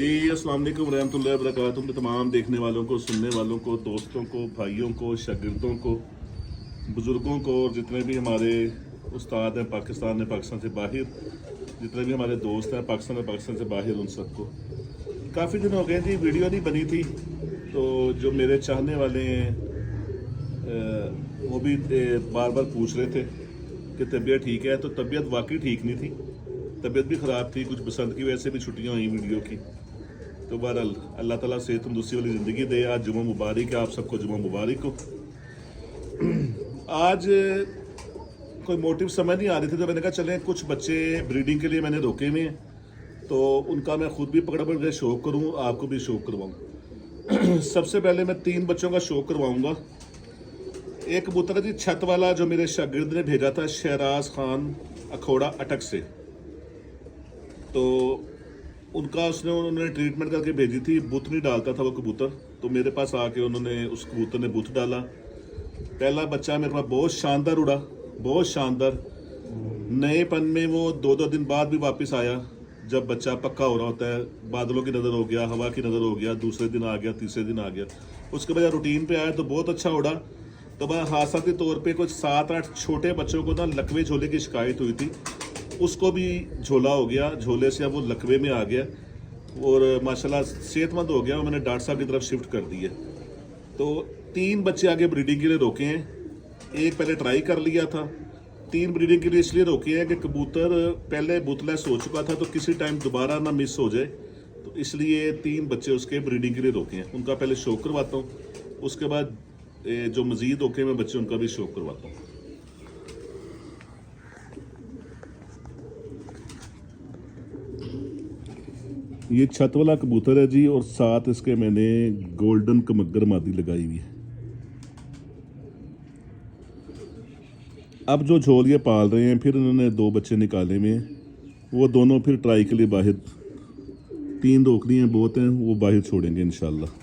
जी अस्सलाम वालेकुम रहमतुल्लाहि व बरकातुहू। तमाम देखने वालों को, सुनने वालों को, दोस्तों को, भाइयों को, शागिर्दों को, बुज़ुर्गों को और जितने भी हमारे उस्ताद हैं पाकिस्तान में, पाकिस्तान से बाहर, जितने भी हमारे दोस्त हैं पाकिस्तान में, पाकिस्तान से बाहर, उन सबको काफ़ी दिन हो गए जी वीडियो नहीं बनी थी। तो जो मेरे चाहने वाले हैं वो भी बार बार पूछ रहे थे कि तबीयत ठीक है। तो तबीयत वाकई ठीक नहीं थी, तबीयत भी ख़राब थी, कुछ बसंत की वजह से भी छुट्टियाँ हुई वीडियो की। तो बहरहाल अल्लाह ताला सेहत तंदुरुस्ती वाली ज़िंदगी दे। आज जुमा मुबारक है, आप सबको जुमा मुबारक हो। आज कोई मोटिव समझ नहीं आ रही थी, तो मैंने कहा चलें कुछ बच्चे ब्रीडिंग के लिए मैंने रोके हुए हैं, तो उनका मैं खुद भी पकड़ पकड़ के शौक करूँ, आपको भी शौक करवाऊँ। सबसे पहले मैं 3 बच्चों का शौक करवाऊँगा। एक कबूतर है जी छत वाला, जो मेरे शागिर्द ने भेजा था शहराज खान अखोड़ा अटक से। तो उनका उन्होंने ट्रीटमेंट करके भेजी थी, बुत नहीं डालता था वो कबूतर, तो मेरे पास आके उन्होंने उस कबूतर ने बुत डाला। पहला बच्चा मेरे पास बहुत शानदार उड़ा, बहुत शानदार। नएपन में वो 2-2 दिन बाद भी वापस आया, जब बच्चा पक्का हो रहा होता है, बादलों की नज़र हो गया, हवा की नज़र हो गया, दूसरे दिन आ गया, तीसरे दिन आ गया। उसके बाद रूटीन पे आया तो बहुत अच्छा उड़ा। तो बस हादसाती तौर पे कुछ 7-8 छोटे बच्चों को ना लकवे झोले की शिकायत हुई थी, उसको भी झोला हो गया, झोले से अब वो लकवे में आ गया और माशाल्लाह सेहतमंद हो गया और मैंने डॉक्टर साहब की तरफ शिफ्ट कर दिया। तो 3 बच्चे आगे ब्रीडिंग के लिए रोके हैं, एक पहले ट्राई कर लिया था। 3 ब्रीडिंग के लिए इसलिए रोके हैं कि कबूतर पहले बुतलेस हो चुका था, तो किसी टाइम दोबारा ना मिस हो जाए, तो इसलिए 3 बच्चे उसके ब्रीडिंग के लिए रोके हैं। उनका पहले शौक करवाता हूँ, उसके बाद जो मज़ीद रोके में बच्चे उनका भी शौक करवाता हूँ। ये छत वाला कबूतर है जी, और साथ इसके मैंने गोल्डन कमगर मादी लगाई हुई है। अब जो झोल ये पाल रहे हैं, फिर उन्होंने 2 बच्चे निकाले हुए हैं, वो दोनों फिर ट्राई के लिए बाहर, 3 रोकनी हैं बहुत हैं, वो बाहर छोड़ेंगे इंशाल्लाह।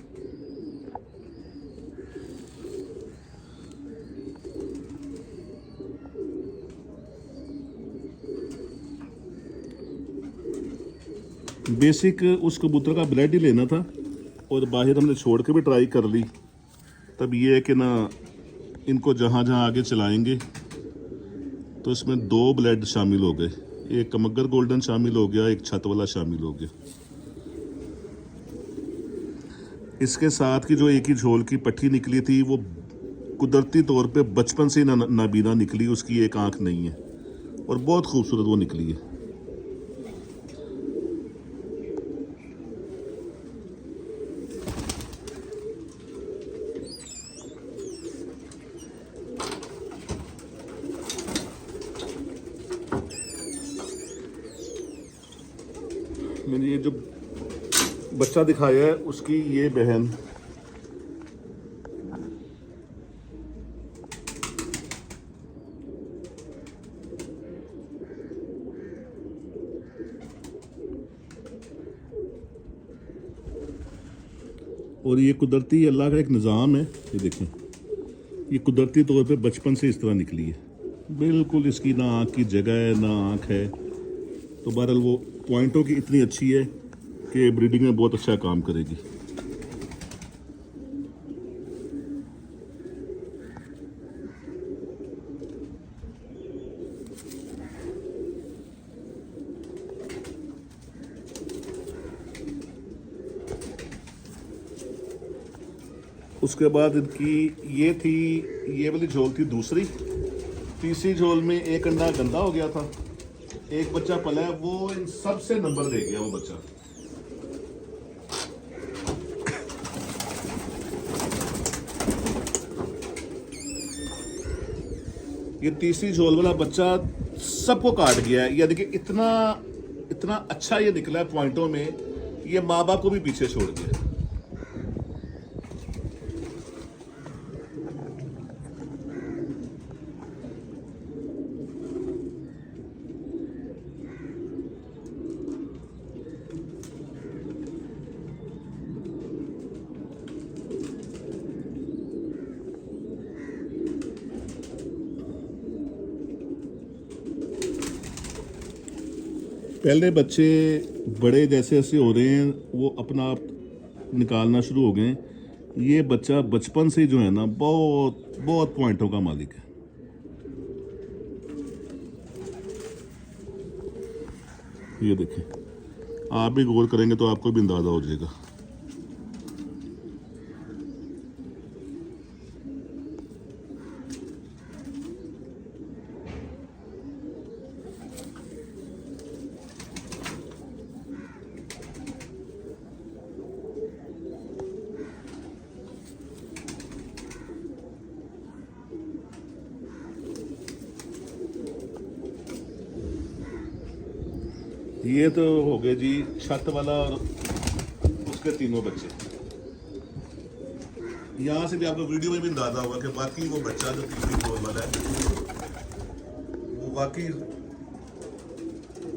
बेसिक उस कबूतर का ब्लड ही लेना था और बाहर हमने छोड़ के भी ट्राई कर ली। तब ये है कि ना इनको जहाँ जहाँ आगे चलाएंगे तो इसमें 2 ब्लड शामिल हो गए, एक कमगर गोल्डन शामिल हो गया, एक छत वाला शामिल हो गया। इसके साथ की जो एक ही झोल की पट्टी निकली थी, वो कुदरती तौर पे बचपन से नाबीना निकली, उसकी एक आंख नहीं है और बहुत खूबसूरत वो निकली है। मैंने ये जो बच्चा दिखाया है उसकी ये बहन, और ये कुदरती अल्लाह का एक निज़ाम है। ये देखें, ये कुदरती तौर पे बचपन से इस तरह निकली है, बिल्कुल इसकी ना आँख की जगह है ना आँख है। तो बहरहाल वो पॉइंटों की इतनी अच्छी है कि ब्रीडिंग में बहुत अच्छा काम करेगी। उसके बाद इनकी ये थी, ये वाली झोल थी दूसरी। तीसरी झोल में एक अंडा गंदा हो गया था, एक बच्चा पला है, वो इन सबसे नंबर दे गया वो बच्चा। ये तीसरी झोल वाला बच्चा सबको काट गया है। यानी कि इतना इतना अच्छा ये निकला है पॉइंटों में, ये माँ बाप को भी पीछे छोड़ गया। पहले बच्चे बड़े जैसे ऐसे हो रहे हैं, वो अपना आप निकालना शुरू हो गए हैं। ये बच्चा बचपन से जो है ना, बहुत बहुत पॉइंटों का मालिक है। ये देखें, आप भी गौर करेंगे तो आपको भी अंदाजा हो जाएगा। ये तो हो गए जी छत वाला और उसके तीनों बच्चे। यहाँ से भी आपको वीडियो में भी अंदाजा होगा कि बाकी वो बच्चा जो तीसरी फ्लोर वाला है वो बाकी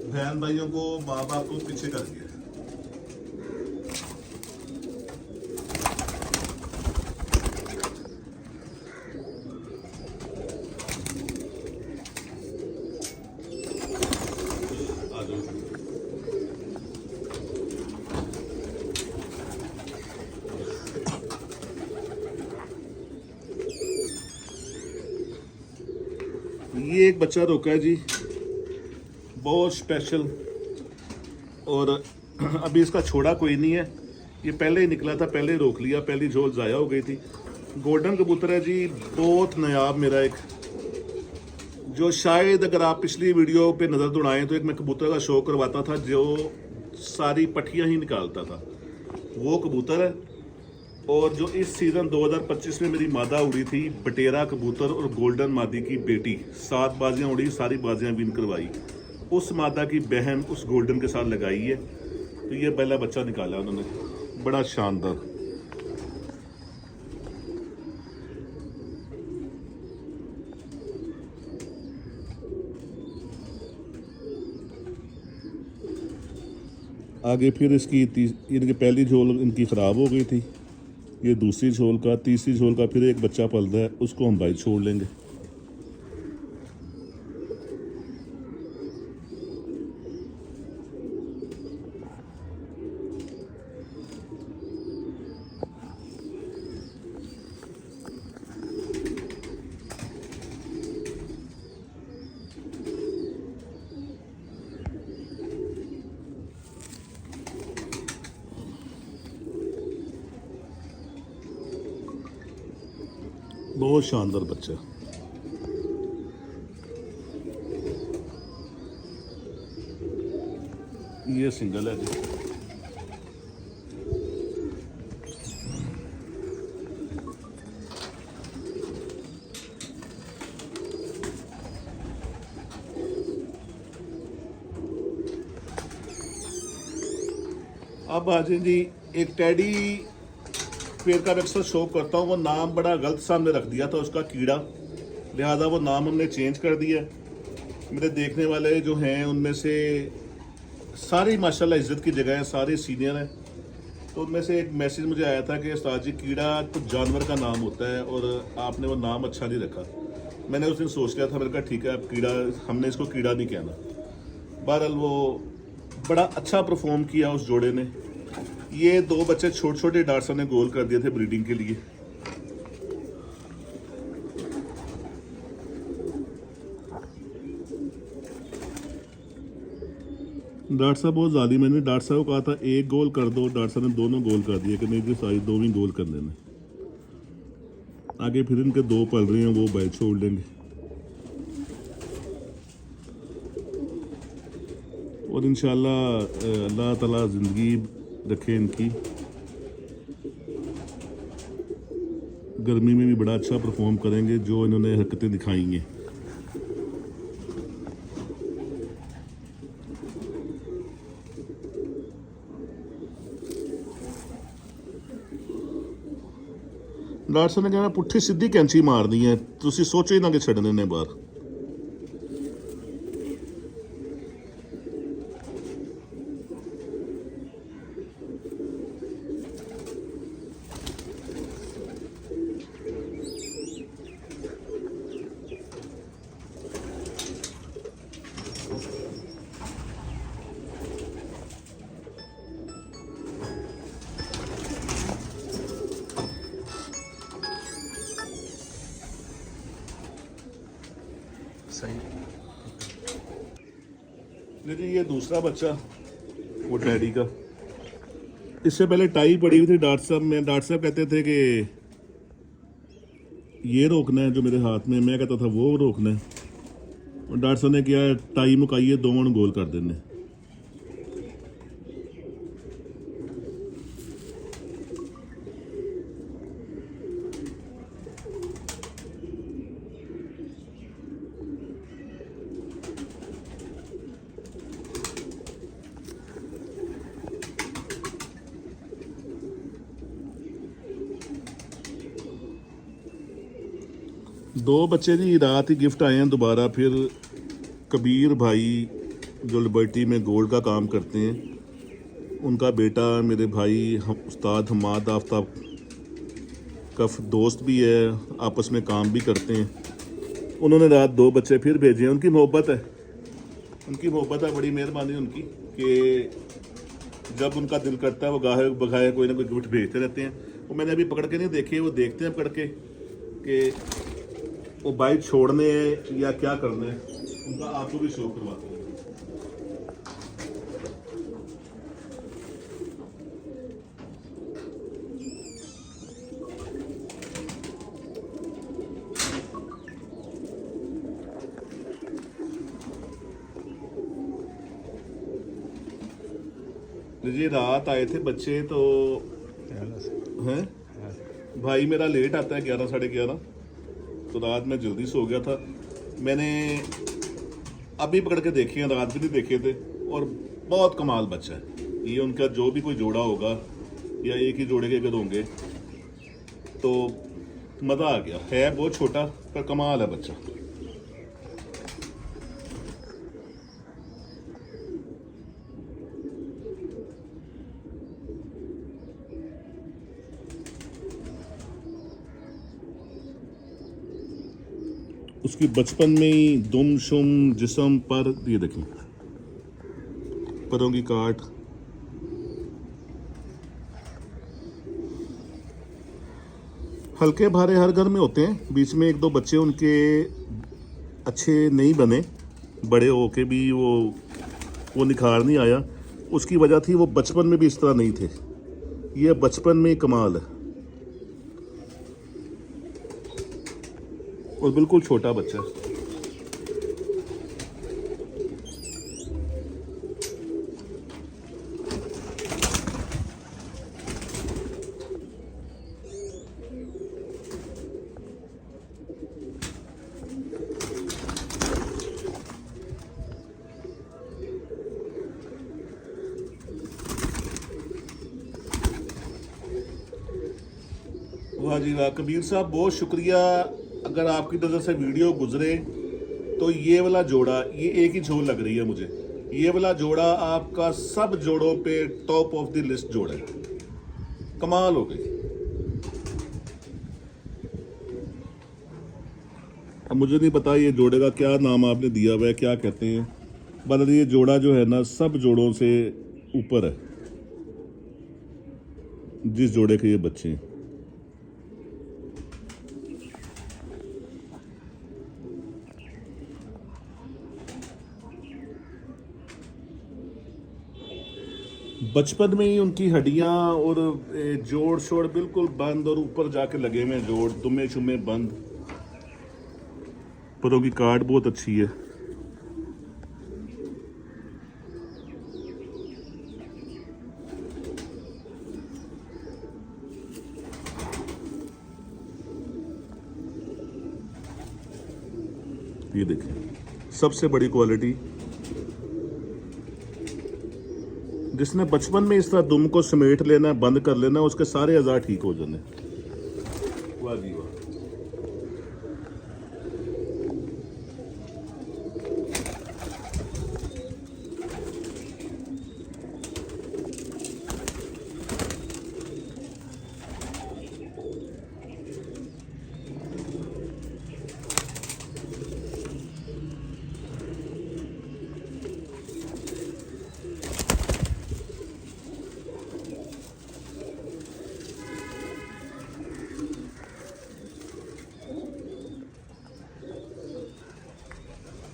बहन भाइयों को, माँ बाप को पीछे कर दिया है। आ जाओ। ये एक बच्चा रोका है जी, बहुत स्पेशल, और अभी इसका छोड़ा कोई नहीं है। ये पहले ही निकला था, पहले ही रोक लिया, पहली झोल ज़ाया हो गई थी। गोल्डन कबूतर है जी, बहुत नायाब मेरा एक, जो शायद अगर आप पिछली वीडियो पे नज़र दौड़ाएं तो एक मैं कबूतर का शो करवाता था जो सारी पट्टियाँ ही निकालता था, वो कबूतर है। और जो इस सीज़न 2025 में मेरी मादा उड़ी थी, बटेरा कबूतर और गोल्डन मादी की बेटी, 7 बाजियाँ उड़ी, सारी बाजियाँ विन करवाई। उस मादा की बहन उस गोल्डन के साथ लगाई है, तो ये पहला बच्चा निकाला उन्होंने, बड़ा शानदार। आगे फिर इसकी इनकी पहली झोल इनकी ख़राब हो गई थी, ये दूसरी झोल का, तीसरी झोल का फिर एक बच्चा पल रहा है, उसको हम भाई छोड़ लेंगे। बहुत शानदार बच्चा। ये सिंगल है जी। अब आ जाए जी, एक टेडी पेड़ का अक्सर शो करता हूँ, वो नाम बड़ा गलत सामने रख दिया था उसका, कीड़ा, लिहाजा वो नाम हमने चेंज कर दिया। मेरे देखने वाले जो हैं उनमें से सारी माशाल्लाह इज्जत की जगह है, सारे सीनियर हैं। तो उनमें से एक मैसेज मुझे आया था कि उस्ताद जी कीड़ा तो जानवर का नाम होता है और आपने वो नाम अच्छा नहीं रखा। मैंने उस दिन सोच लिया था, मैंने कहा ठीक है अब कीड़ा, हमने इसको कीड़ा नहीं कहना। बहरहाल वो बड़ा अच्छा परफॉर्म किया उस जोड़े ने। ये 2 बच्चे छोटे छोटे डॉक्टर साहब ने गोल कर दिए थे ब्रीडिंग के लिए। डॉक्टर साहब बहुत ज़्यादा, मैंने डॉक्टर साहब को कहा था एक गोल कर दो, डॉक्टर साहब ने दोनों गोल कर दिए कि नहीं जी सारी 2 ही गोल करने में। आगे फिर इनके 2 पल रहे हैं, वो बैच छोड़ लेंगे। और इंशाल्लाह अल्लाह ताला ज़िंदगी रखे इनकी, गर्मी में भी बड़ा अच्छा परफॉर्म करेंगे जो इन्होंने हरकतें दिखाई हैं। डॉक्टर साहब ने कहना पुट्ठी सीधी कैंची मारनी है, तुसी सोचो ही ना कि छड़ने ने बाहर। सही। लेकिन ये दूसरा बच्चा वो डैडी का, इससे पहले टाई पड़ी हुई थी डॉक्टर साहब में। डॉक्टर साहब कहते थे कि ये रोकना है जो मेरे हाथ में, मैं कहता था वो रोकना है, और डॉक्टर साहब ने किया टाई मुकाइए दोनों गोल कर देने। दो बच्चे जी रात ही गिफ्ट आए हैं दोबारा फिर। कबीर भाई जो लिबर्टी में गोल्ड का काम करते हैं, उनका बेटा मेरे भाई उस्ताद हमाद आफ्ताब का दोस्त भी है, आपस में काम भी करते हैं। उन्होंने रात दो बच्चे फिर भेजे हैं। उनकी मोहब्बत है, बड़ी मेहरबानी उनकी कि जब उनका दिल करता है वो गाहे बगाहे कोई ना कोई गिफ्ट भेजते रहते हैं। वो मैंने अभी पकड़ के नहीं देखे, वो देखते हैं पकड़ के कि वो बाइक छोड़ने हैं या क्या करना है। उनका आपको भी शो करवाते हैं। जी रात आए थे बच्चे तो हैं, भाई मेरा लेट आता है 11 साढ़े 11, तो रात में जल्दी सो गया था। मैंने अभी पकड़ के देखे हैं, रात भी नहीं देखे थे। और बहुत कमाल बच्चा है ये। उनका जो भी कोई जोड़ा होगा या एक ही जोड़े के अगर होंगे तो मज़ा आ गया। है बहुत छोटा पर कमाल है बच्चा। उसकी बचपन में ही दुम शुम जिस्म पर, ये देखें परों की काट। हल्के भारे हर घर में होते हैं, बीच में एक दो बच्चे उनके अच्छे नहीं बने, बड़े होके भी वो निखार नहीं आया। उसकी वजह थी वो बचपन में भी इस तरह नहीं थे। ये बचपन में कमाल है और बिल्कुल छोटा बच्चा है। वाह जी वाह कबीर साहब, बहुत शुक्रिया। अगर आपकी नज़र से वीडियो गुजरे तो ये वाला जोड़ा, ये एक ही झोल लग रही है मुझे, ये वाला जोड़ा आपका सब जोड़ों पे टॉप ऑफ द लिस्ट जोड़ा है। कमाल हो गई। अब मुझे नहीं पता ये जोड़े का क्या नाम आपने दिया हुआ है, क्या कहते हैं, बल्कि ये जोड़ा जो है ना सब जोड़ों से ऊपर है जिस जोड़े के ये बच्चे हैं। बचपन में ही उनकी हड्डियां और जोड़ शोड़ बिल्कुल बंद और ऊपर जाके लगे हुए जोड़, दुमे शुमे बंद। परों की काट बहुत अच्छी है। ये देखें सबसे बड़ी क्वालिटी। जिसने बचपन में इस तरह दुम को समेट लेना, बंद कर लेना, उसके सारे अज़ा ठीक हो जाने। वाह जी वाह।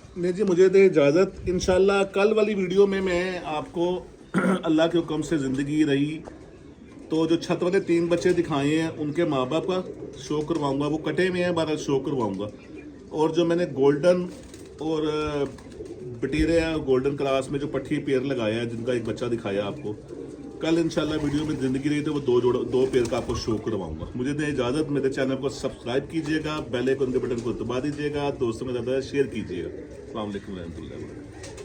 नहीं जी, मुझे दे इजाज़त। इंशाल्लाह कल वाली वीडियो में मैं आपको अल्लाह के हुक्म से ज़िंदगी रही तो जो छत वाले 3 बच्चे दिखाए हैं उनके माँ बाप का शो करवाऊंगा, वो कटे हुए हैं, बारह शो करवाऊंगा। और जो मैंने गोल्डन और बटेरे या गोल्डन क्रास में जो पट्टी पेयर लगाया है जिनका एक बच्चा दिखाया आपको, कल इंशाल्लाह वीडियो में ज़िंदगी रही तो वो दो पेयर का आपको शो करवाऊंगा। मुझे दे इजाज़त। मेरे चैनल को सब्सक्राइब कीजिएगा, बेल आइकन के बटन को दबा दीजिएगा, दोस्तों में ज़्यादा शेयर कीजिएगा। अस्सलाम वालेकुम रहमतुल्लाहि व बरकातहू।